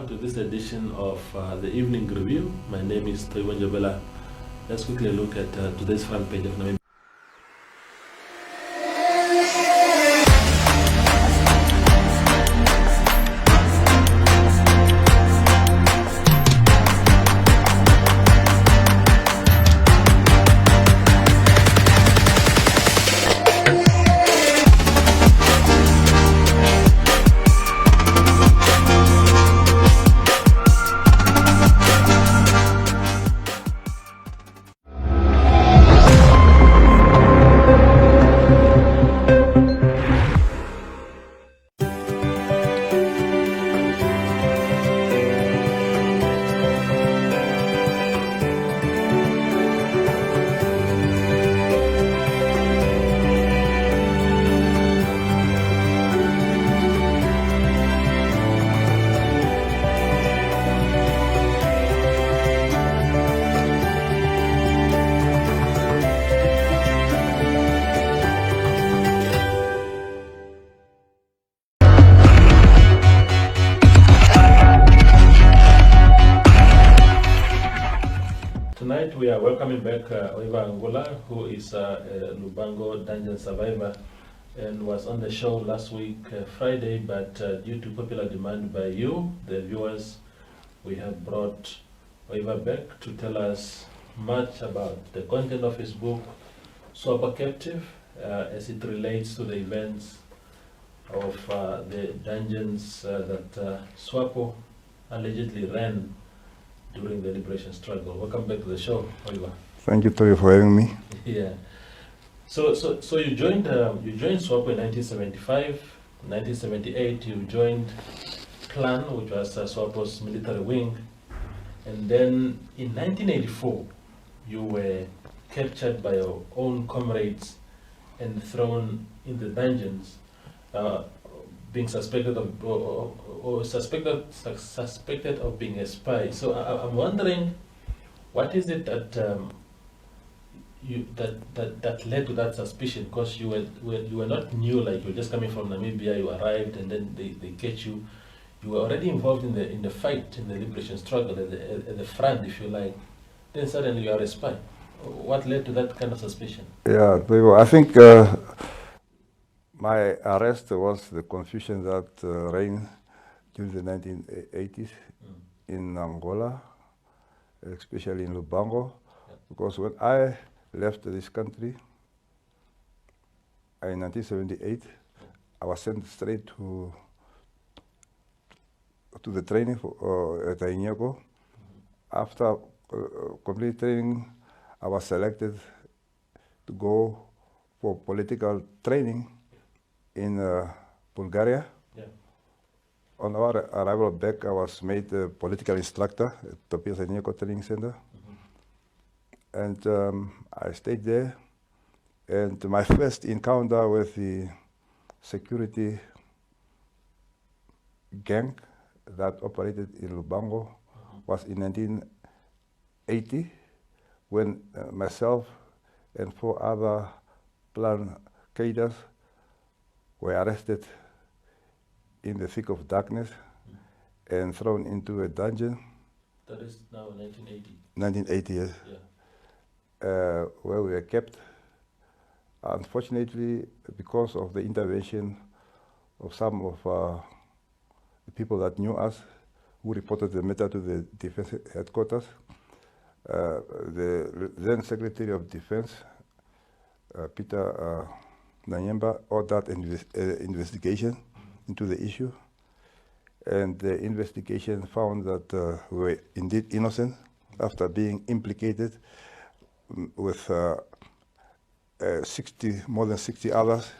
to this edition of the Evening Review. My name is Oiva Angula. Let's quickly look at today's front page of Namibia. Tonight we are welcoming back Oiva Angula, who is a Lubango dungeon survivor and was on the show last week, Friday, but due to popular demand by you, the viewers, we have brought Oiva back to tell us much about the content of his book, SWAPO Captive, as it relates to the events of the dungeons that SWAPO allegedly ran during the liberation struggle. Welcome back to the show, Oiva. Thank you, Toyo, for having me. Yeah. So you joined SWAPO in 1975. In 1978, you joined Clan, which was SWAPO's military wing, and then in 1984, you were captured by your own comrades and thrown in the dungeons, being suspected of or suspected of being a spy. So I'm wondering, what is it that that led to that suspicion? Because you were not new, like you were just coming from Namibia. You arrived and then they catch you. You were already involved in the fight, in the liberation struggle, at the front, if you like. Then suddenly you are a spy. What led to that kind of suspicion? Yeah, I think my arrest was the confusion that reigned during the 1980s in Angola, especially in Lubango, because when I left this country in 1978, I was sent straight to the training at Inyako. After complete training, I was selected to go for political training in Bulgaria. Yeah. On our arrival back, I was made a political instructor at Topias Inyako Training Center. And I stayed there. And my first encounter with the security gang that operated in Lubango was in 1980, when myself and 4 other plan cadres were arrested in the thick of darkness and thrown into a dungeon. That is now 1980. 1980, yes. Yeah. Where we were kept. Unfortunately, because of the intervention of some of the people that knew us, who reported the matter to the defense headquarters, the then Secretary of Defense, Peter Nanyemba, ordered investigation into the issue. And the investigation found that we were indeed innocent after being implicated with more than 60 others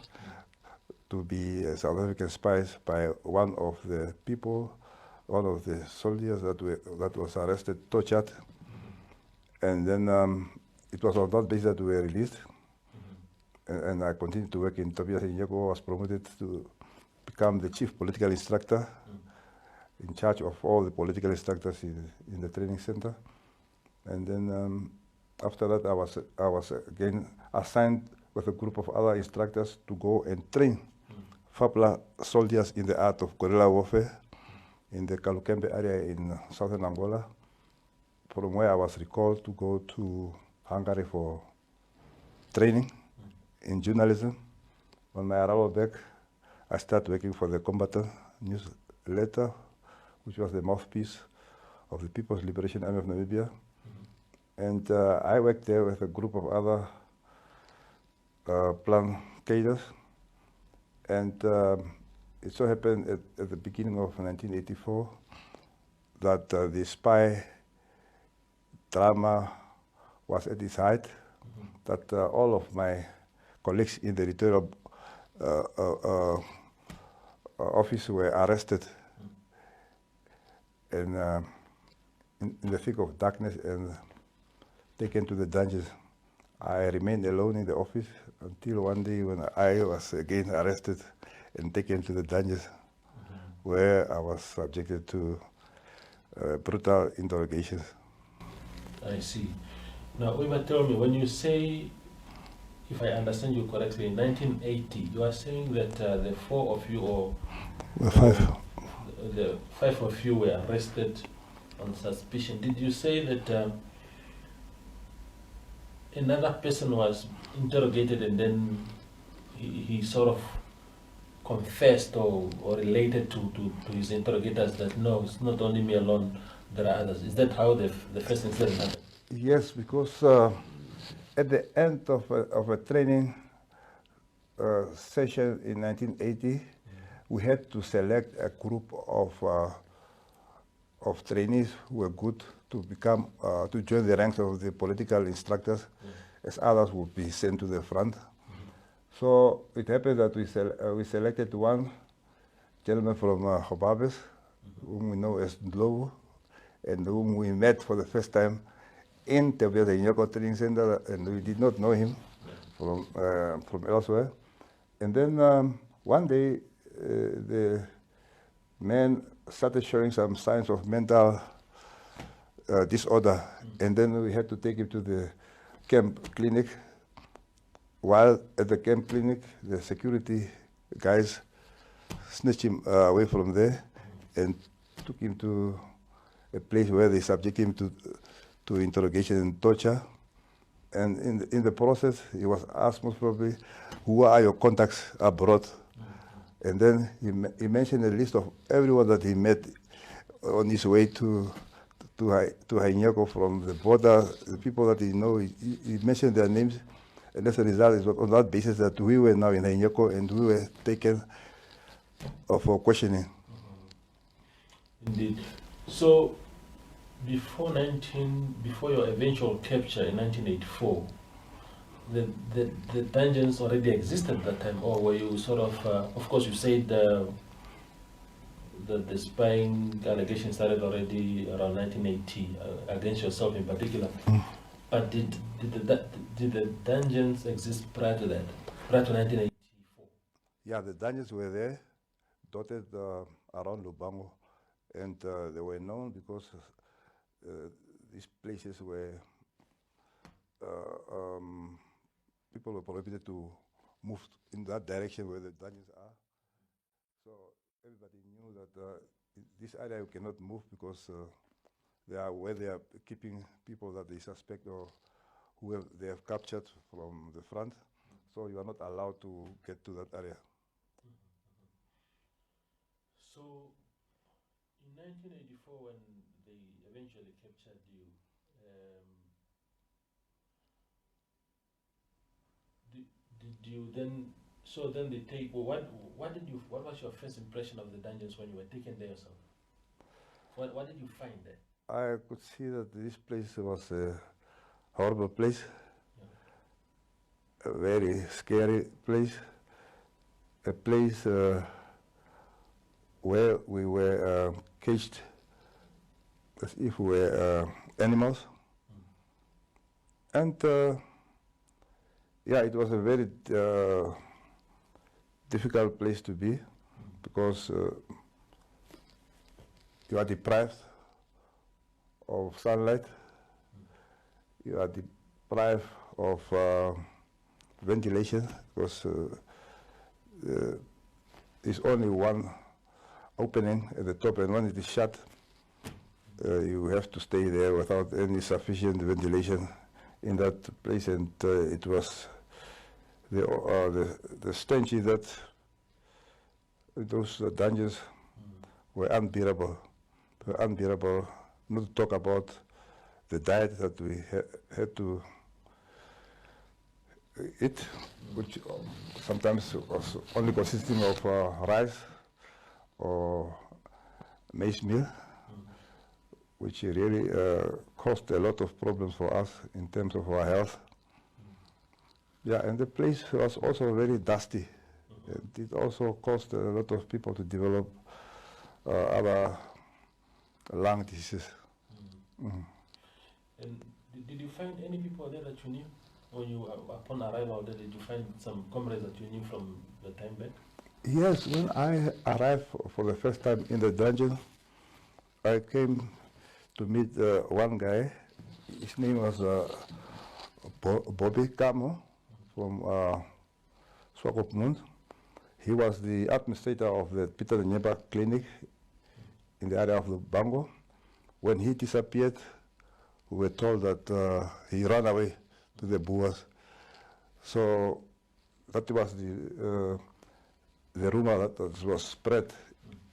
to be South African spies by one of the people, one of the soldiers that was arrested, tortured. And then it was on that basis that we were released. And I continued to work in Topias Inyako. Was promoted to become the chief political instructor, in charge of all the political instructors in the training center. And then after that, I was again assigned with a group of other instructors to go and train FAPLA soldiers in the art of guerrilla warfare in the Kalukembe area in southern Angola, from where I was recalled to go to Hungary for training in journalism. On my arrival back, I started working for the Combatant newsletter, which was the mouthpiece of the People's Liberation Army of Namibia. And I worked there with a group of other plan cadres. And it so happened at the beginning of 1984 that the spy drama was at its height, that all of my colleagues in the editorial office were arrested and in the thick of darkness and taken to the dungeons. I remained alone in the office until one day when I was again arrested and taken to the dungeons, where I was subjected to brutal interrogations. I see. Now, Oiva, tell me, when you say, if I understand you correctly, in 1980, you are saying that the four of you, or the five of you were arrested on suspicion. Did you say that another person was interrogated and then he sort of confessed or related to his interrogators that no, it's not only me alone, there are others? Is that how the first incident happened? Yes, because at the end of a training session in 1980, we had to select a group of trainees who were good to become to join the ranks of the political instructors, as others would be sent to the front. So it happened that we selected one gentleman from Hobabes, whom we know as Ndlovu, and whom we met for the first time in the Nyoko Training Center, and we did not know him from elsewhere. And then one day, the man started showing some signs of mental disorder, and then we had to take him to the camp clinic. While at the camp clinic, the security guys snatched him away from there and took him to a place where they subjected him to interrogation and torture. And in the process, he was asked most probably, who are your contacts abroad? And then he mentioned a list of everyone that he met on his way to Hainyako from the border, the people that he know. He mentioned their names, and as a result, it was on that basis that we were now in Hainyako and we were taken for questioning. Indeed. So before your eventual capture in 1984, the dungeons already existed at that time, or were you sort of course you said the spying allegation started already around 1980 against yourself in particular. But did the dungeons exist prior to that, prior to 1984? Yeah, the dungeons were there, dotted around Lubango, and they were known because these places were people were prohibited to move in that direction where the dungeons are. So everybody knew that this area you cannot move because they are where they are keeping people that they suspect or who they have captured from the front. So you are not allowed to get to that area. So in 1984, when they eventually captured you, did you then? So then they take. Well, what was your first impression of the dungeons when you were taken there yourself? What did you find there? I could see that this place was a horrible place, a very scary place, a place where we were caged as if we were animals. And yeah, it was a very difficult place to be because you are deprived of sunlight, you are deprived of ventilation because there's only one opening at the top, and when it is shut, you have to stay there without any sufficient ventilation in that place, and it was the stench in that those dungeons were unbearable. They were unbearable. Not to talk about the diet that we had to eat, which sometimes was only consisting of rice or maize meal, which really caused a lot of problems for us in terms of our health. Yeah, and the place was also very dusty. It also caused a lot of people to develop other lung diseases. And did you find any people there that you knew? When you, upon arrival there, did you find some comrades that you knew from the time back? Yes, when I arrived for the first time in the dungeon, I came to meet one guy. His name was Bobby Kamo from SWAPO. He was the administrator of the Peter Nyeba Clinic in the area of Lubango. When he disappeared, we were told that he ran away to the Boers. So that was the rumor that was spread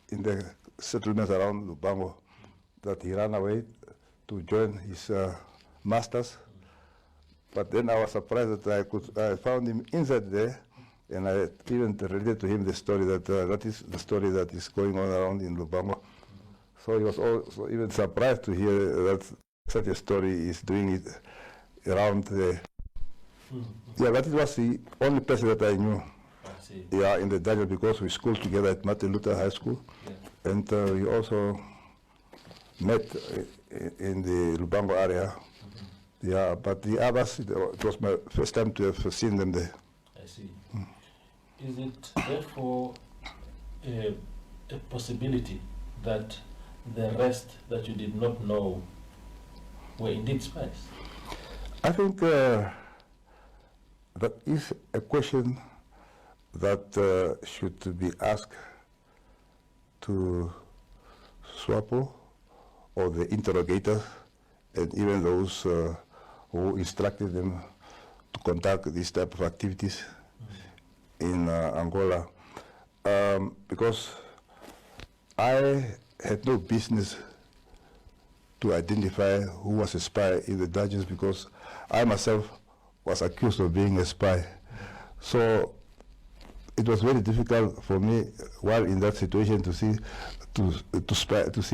in the settlements around Lubango, that he ran away to join his masters. But then I was surprised that I found him inside there, and I even related to him the story that is the story that is going on around in Lubango. So he was also even surprised to hear that such a story is doing it around there. Yeah, but it was the only person that I knew. Yeah, in the dungeon, because we schooled together at Martin Luther High School, and we also met in the Lubango area. Yeah, but the others, it was my first time to have seen them there. I see. Is it therefore a possibility that the rest that you did not know were indeed spies? I think that is a question that should be asked to SWAPO or the interrogators, and even those who instructed them to conduct this type of activities in Angola, because I had no business to identify who was a spy in the dungeons, because I myself was accused of being a spy. So it was very difficult for me, while in that situation, to see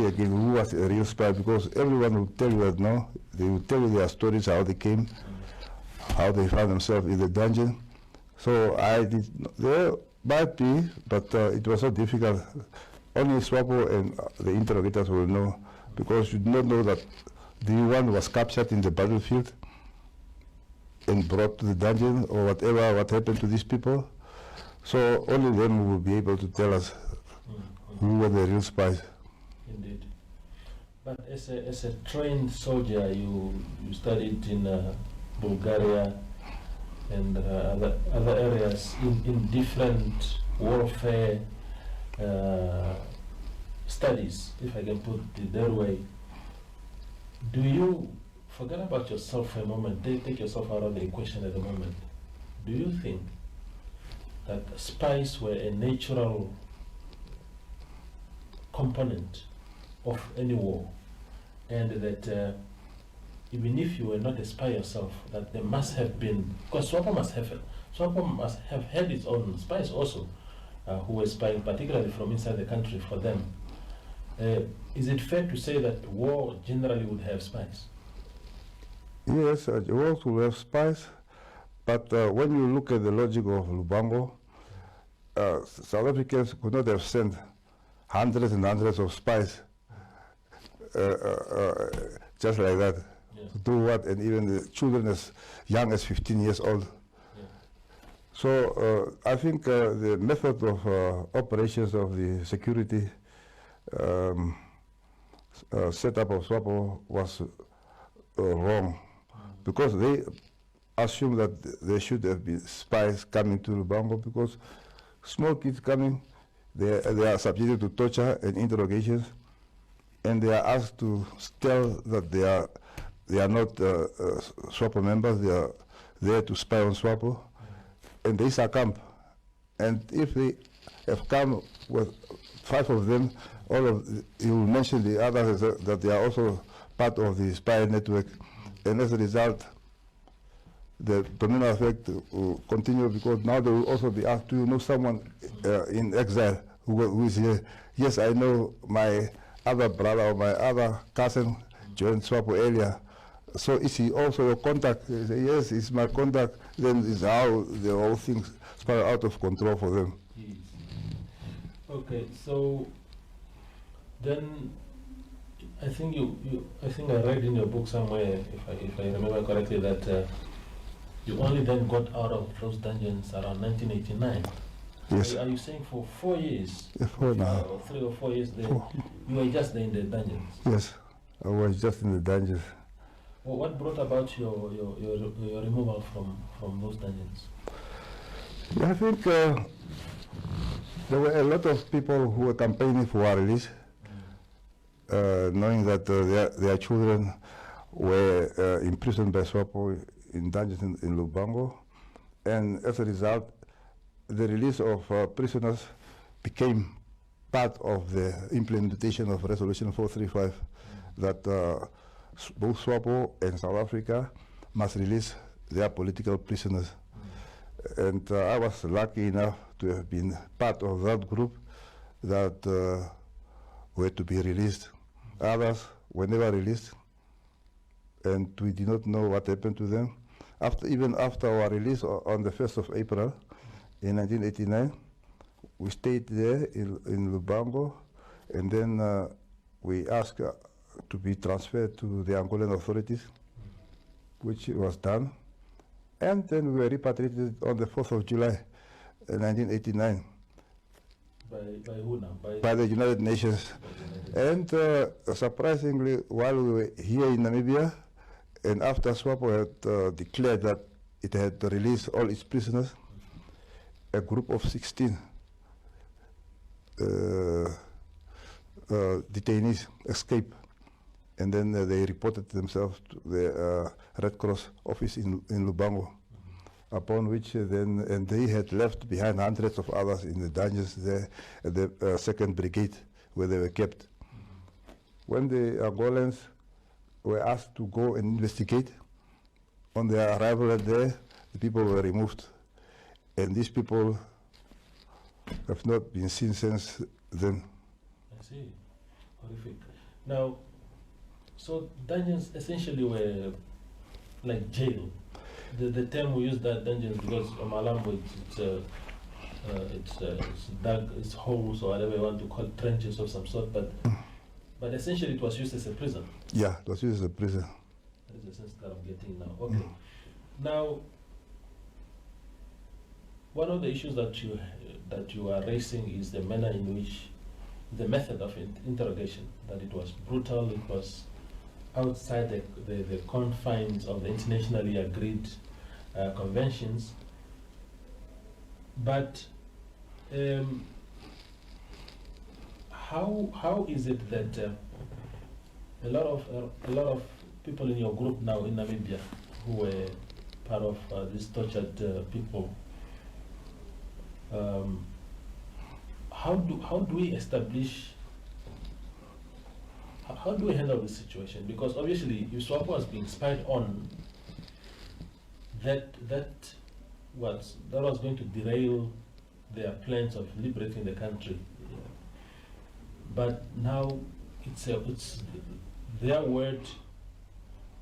again who was a real spy, because everyone would tell you that no, they would tell you their stories, how they came, how they found themselves in the dungeon. So I did. There might be, but it was so difficult. Only SWAPO and the interrogators will know, because you do not know that the one was captured in the battlefield and brought to the dungeon, or whatever, what happened to these people. So only them will be able to tell us who were the real spies. Indeed. But as a trained soldier, you studied in Bulgaria and other areas in different warfare studies, if I can put it that way. Do you forget about yourself for a moment? Take yourself out of the equation at the moment. Do you think that spies were a natural component of any war, and that even if you were not a spy yourself, that there must have been, because SWAPO must have had its own spies also, who were spying particularly from inside the country for them. Is it fair to say that war generally would have spies? Yes, wars will have spies, but when you look at the logic of Lubango, South Africans could not have sent hundreds and hundreds of spies just like that. To do what? And even the children as young as 15 years old. So I think the method of operations of the security setup of SWAPO was wrong, because they assumed that there should have been spies coming to Lubango, because small kids coming, They are subjected to torture and interrogations, and they are asked to tell that they are not SWAPO members. They are there to spy on SWAPO, and they succumb. And if they have come with 5 of them, you will mention the others that they are also part of the spy network, and as a result, the domino effect will continue, because now they will also be asked, do you know someone in exile who is here? Yes, I know my other brother or my other cousin joined SWAPO earlier. So is he also your contact? They say, yes, he's my contact. Then is how the whole thing spiral out of control for them. Yes. Okay, so then I think I think I read in your book somewhere, if I remember correctly, that you only then got out of those dungeons around 1989. Yes. Are you saying for 4 years? Yeah, 4 now. Or 3 or 4 years there, you were just there in the dungeons? Yes, I was just in the dungeons. Well, what brought about your removal from those dungeons? I think there were a lot of people who were campaigning for our release, knowing that their children were imprisoned by SWAPO in dungeons in Lubango, and as a result, the release of prisoners became part of the implementation of Resolution 435, that both SWAPO and South Africa must release their political prisoners. And I was lucky enough to have been part of that group that were to be released. Others were never released, and we did not know what happened to them. Even after our release on the 1st of April in 1989, we stayed there in Lubango, and then we asked to be transferred to the Angolan authorities, which was done. And then we were repatriated on the 4th of July, 1989. By who now? By the United Nations. And surprisingly, while we were here in Namibia, and after SWAPO had declared that it had released all its prisoners, a group of 16 detainees escaped. And then they reported themselves to the Red Cross office in Lubango, upon which and they had left behind hundreds of others in the dungeons there at the 2nd Brigade, where they were kept. When the Angolans were asked to go and investigate, on their arrival there, the people were removed. And these people have not been seen since then. I see. Horrific. Now, so dungeons essentially were like jail. The term we use, that dungeons, because Malambo it's dug, it's holes or whatever you want to call, trenches of some sort, but essentially it was used as a prison. Yeah, it was used as a prison. That is the sense that I'm getting now. Okay. Now, one of the issues that you are raising is the manner in which the method of interrogation, that it was brutal, it was outside the confines of the internationally agreed conventions. But how is it that a lot of people in your group now in Namibia who were part of these tortured people, how do we establish? How do we handle this situation? Because obviously, if SWAPO was being spied on, that was going to derail their plans of liberating the country. But now it's their word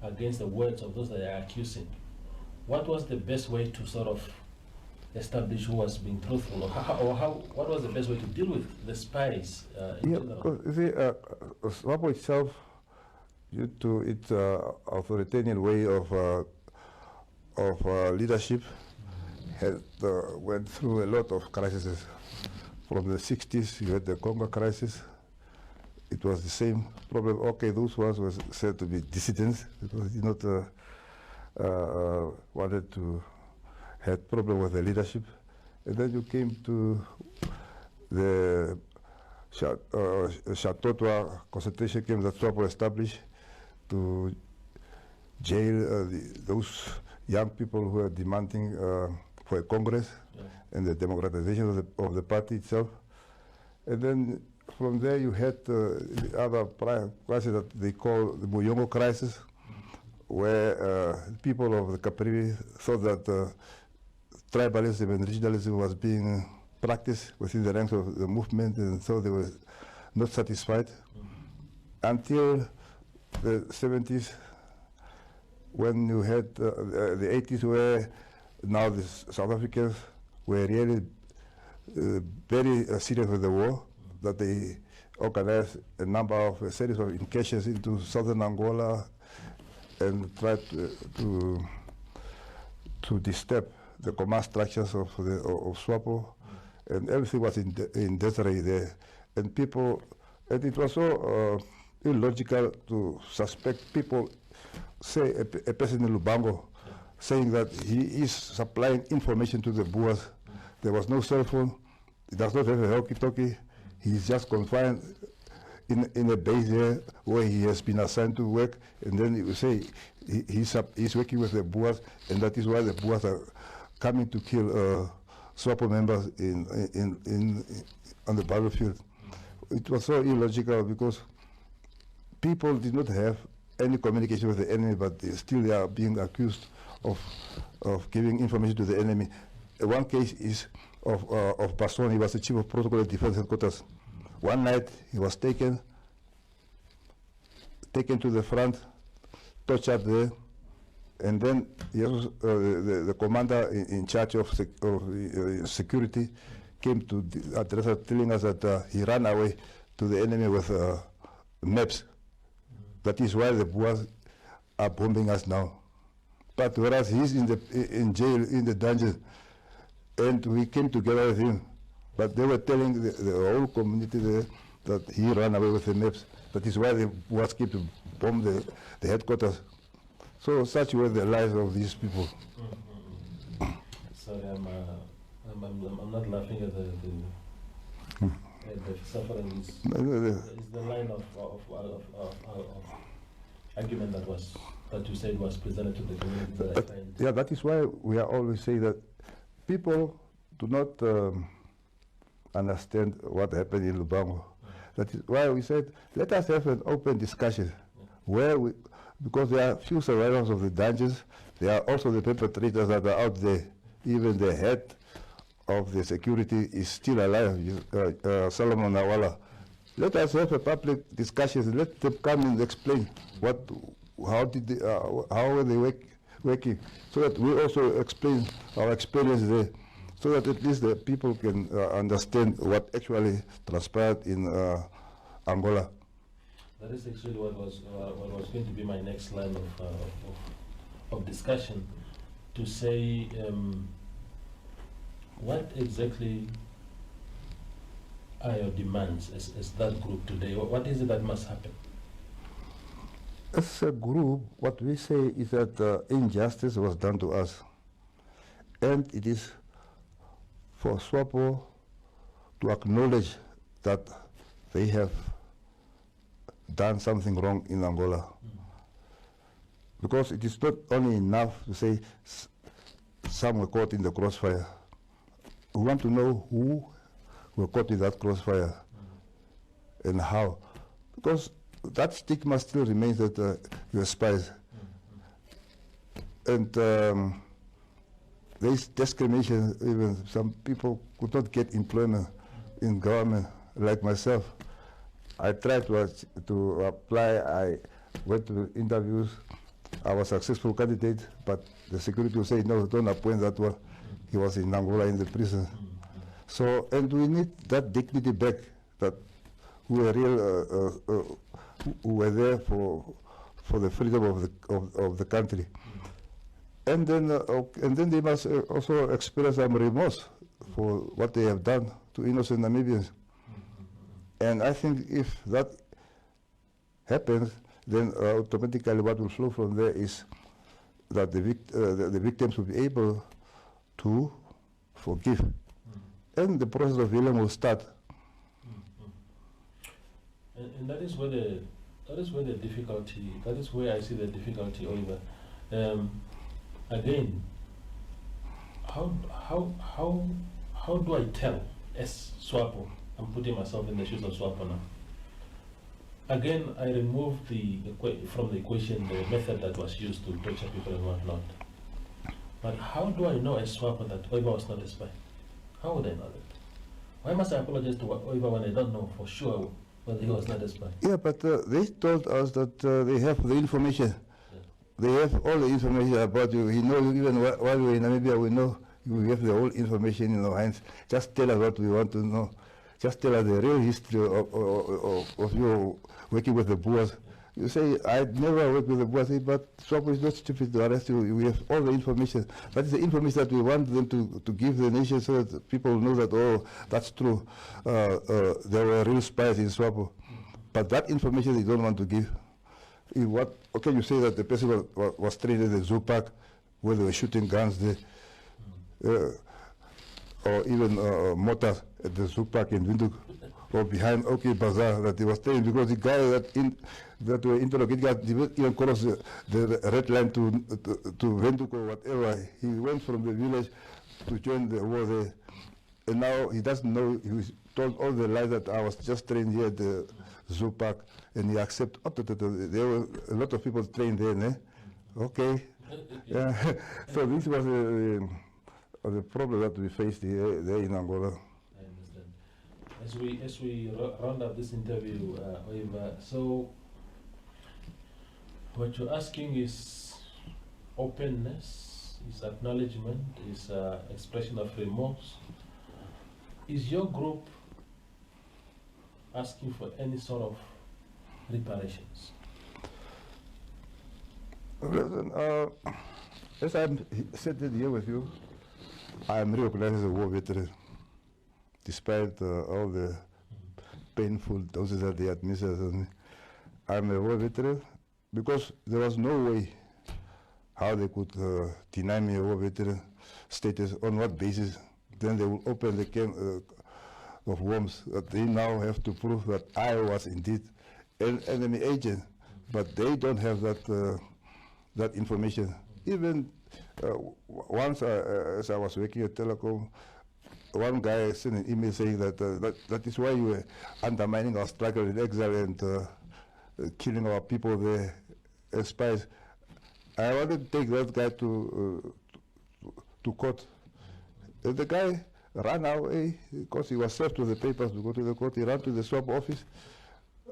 against the words of those that they are accusing. What was the best way to sort of establish who was being truthful, what was the best way to deal with the spies in general? You see, SWAPO itself, due to its authoritarian way of leadership, had went through a lot of crises. From the 60s, you had the Congo crisis. It was the same problem. Okay, those ones were said to be dissidents because he not wanted to had problem with the leadership. And then you came to the Shatotwa concentration camp that SWAPO established to jail those young people who are demanding for a Congress and the democratization of the party itself. And then from there you had the other crisis that they call the Muyongo crisis, where people of the Caprivi thought that tribalism and regionalism was being practiced within the ranks of the movement, and so they were not satisfied until the 70s, when you had the 80s, where now the South Africans were really very serious with the war, that they organized a number of a series of incursions into southern Angola and tried to disturb the command structures of SWAPO, and everything was in disarray there. And people, and it was so illogical to suspect people, say a person in Lubango, saying that he is supplying information to the Boers. There was no cell phone, he does not have a walkie-talkie, he's just confined in a base there where he has been assigned to work, and then you say he's working with the Boers, and that is why the Boers are coming to kill SWAPO members on the battlefield. It was so illogical because people did not have any communication with the enemy, but they are being accused of giving information to the enemy. One case is of Basson. He was the chief of protocol at Defense Headquarters. One night he was taken to the front, tortured there, and then the commander in charge of security came to address us, telling us that he ran away to the enemy with maps. That is why the Boers are bombing us now. But whereas he's in jail, in the dungeon, and we came together with him, but they were telling the whole community there that he ran away with the maps. That is why the Boers came to bomb the headquarters. So such were the lives of these people. Sorry, I'm not laughing at the suffering. It's the line of argument that you said was presented to the community that I find. Yeah, that is why we are always saying that people do not understand what happened in Lubango. That is why we said, let us have an open discussion where because there are few survivors of the dungeons, there are also the perpetrators that are out there. Even the head of the security is still alive, Solomon Nawala. Let us have a public discussion. Let them come and explain how were they working, so that we also explain our experience there, so that at least the people can understand what actually transpired in Angola. That is actually what was going to be my next line of discussion, to say what exactly are your demands as that group today? What is it that must happen? As a group, what we say is that injustice was done to us, and it is for SWAPO to acknowledge that they have done something wrong in Angola. Because it is not only enough to say some were caught in the crossfire. We want to know who were caught in that crossfire and how. Because that stigma still remains that you are spies. And there is discrimination. Even some people could not get employment in government, like myself. I tried to apply, I went to interviews, I was a successful candidate, but the security will say, no, don't appoint that one. He was in Angola in the prison. So, and we need that dignity back, that we are real, who were there for the freedom of the country. And then they must also experience some remorse for what they have done to innocent Namibians. And I think if that happens, then automatically what will flow from there is that the victims will be able to forgive. And the process of healing will start And that is where the difficulty. That is where I see the difficulty, Oliver. Again, how do I tell as SWAPO? I'm putting myself in the shoes of SWAPO now. Again, I remove from the equation the method that was used to torture people and whatnot. But how do I know as SWAPO that Oiva was not a spy? How would I know that? Why must I apologize to Oiva when I don't know for sure whether he was not a spy? Yeah, but they told us that they have the information. Yeah. They have all the information about you. You know, even while we're in Namibia, we know you have the whole information in our hands. Just tell us what we want to know. Just tell us the real history of you working with the Boers. You say, I never worked with the Boers, but SWAPO is not stupid to arrest you. We have all the information. That is the information that we want them to give the nation so that people know that, oh, that's true. There were real spies in SWAPO. But that information they don't want to give. Okay, you say that the person was trained in the zoo park where they were shooting guns there. Or even mortars at the zoo park in Windhoek, or behind OK Bazaar, that he was trained, because the guy that were interrogated didn't even cross the red line to Windhoek or whatever. He went from the village to join the war there. And now he doesn't know, he was told all the lies that I was just trained here at the zoo park, and he accepted. There were a lot of people trained there, okay. Yeah. So this was the problem that we faced here, there in Angola. I understand. As we round up this interview, Oiva, so what you're asking is openness, is acknowledgement, is expression of remorse. Is your group asking for any sort of reparations? As I'm sitting here with you, I am recognized as a war veteran, despite all the painful doses that they administered on me. I'm a war veteran because there was no way how they could deny me a war veteran status. On what basis? Then they will open the can of worms that they now have to prove that I was indeed an enemy agent, but they don't have that information. Even once, as I was working at Telecom, one guy sent an email saying that is why you were undermining our struggle in exile and killing our people there as spies. I wanted to take that guy to court. And the guy ran away because he was served with the papers to go to the court. He ran to the SWAPO office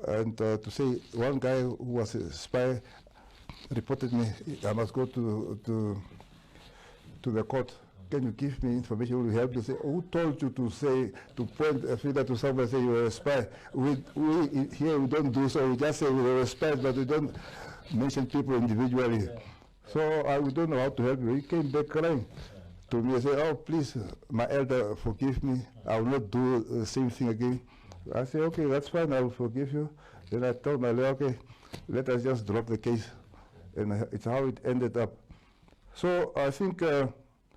and to say one guy who was a spy reported me. I must go to the court. Can you give me information? Will you help to say, who told you to point a finger to someone and say you were a spy? We here we don't do so. We just say we were a spy, but we don't mention people individually. Yeah. So I don't know how to help you. He came back crying to me and said, oh, please, my elder, forgive me. I will not do the same thing again. I said, okay, that's fine. I will forgive you. Then I told my lawyer, okay, let us just drop the case. And it's how it ended up. So I think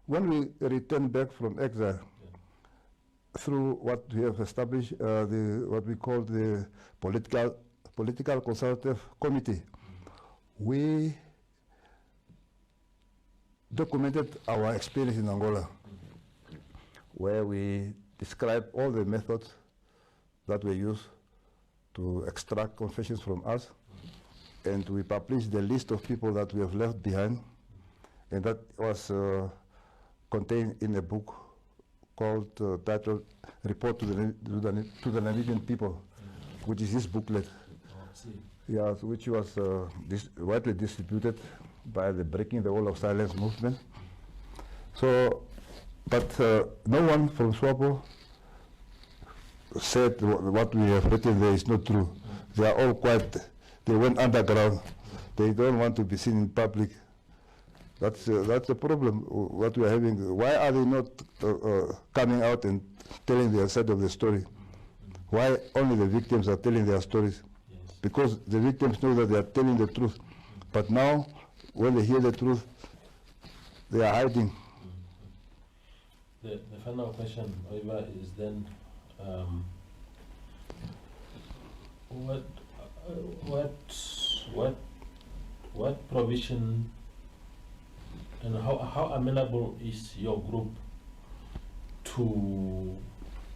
when we return back from exile, through what we have established, what we call the political consultative committee, we documented our experience in Angola, where we described all the methods that were used to extract confessions from us, and we published the list of people that we have left behind, and that was contained in a book called titled Report to the Namibian People, which is this booklet. Yeah, which was widely distributed by the Breaking the Wall of Silence movement. So, but no one from SWAPO said what we have written there is not true. They are all quiet. They went underground. They don't want to be seen in public. That's the problem, what we are having. Why are they not coming out and telling their side of the story? Why only the victims are telling their stories? Yes. Because the victims know that they are telling the truth. But now, when they hear the truth, they are hiding. The final question, Oiva, is then, what provision and how amenable is your group to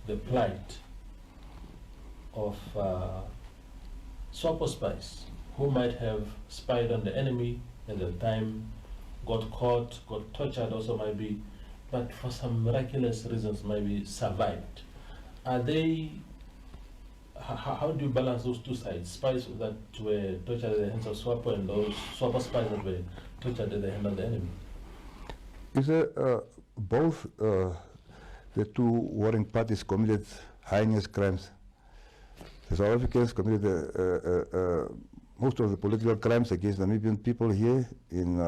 the plight of SWAPO spies who might have spied on the enemy at the time, got caught, got tortured also might be, but for some miraculous reasons maybe survived? Are they, how do you balance those two sides? Spies that were tortured at the hands of SWAPO and those SWAPO spies that were tortured at the hand of the enemy? Is both the two warring parties committed heinous crimes. The South Africans committed most of the political crimes against Namibian people here in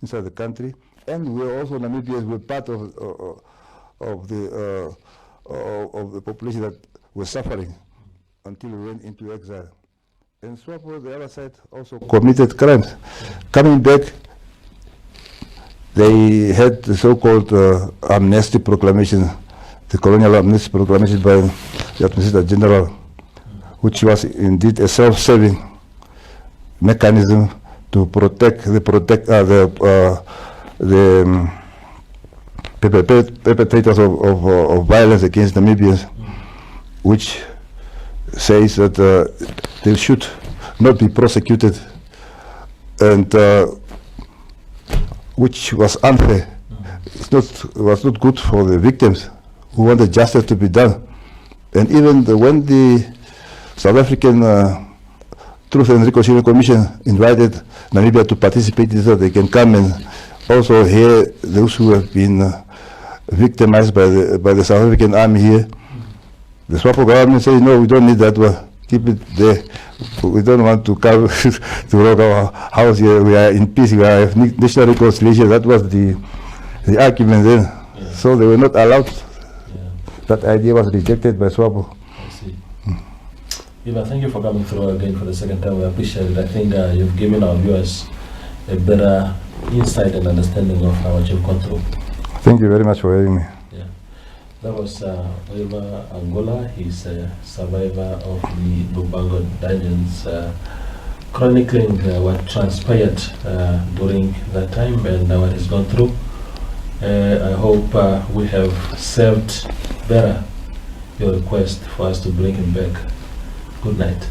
inside the country, and we also Namibians were part of the population that were suffering until we went into exile. And SWAPO, the other side, also committed crimes. Coming back, they had the so-called amnesty proclamation, the colonial amnesty proclamation by the Administrator General, which was indeed a self-serving mechanism to protect the perpetrators of violence against Namibians, which says that they should not be prosecuted, and which was unfair. It was not good for the victims who wanted justice to be done. And even when the South African Truth and Reconciliation Commission invited Namibia to participate in that, they can come and also hear those who have been victimized by the South African army here. The SWAPO government says, no, we don't need that one. Keep it there. We don't want to come to rock our house here. We are in peace. We are national reconciliation. That was the argument then. Yeah. So they were not allowed. Yeah. That idea was rejected by SWAPO. I see. Oiva, thank you for coming through again for the second time. We appreciate it. I think you've given our viewers a better insight and understanding of what you've gone through. Thank you very much for having me. That was Oiva Angula. He's a survivor of the Lubango dungeons, chronicling what transpired during that time and what he's gone through. I hope we have served better your request for us to bring him back. Good night.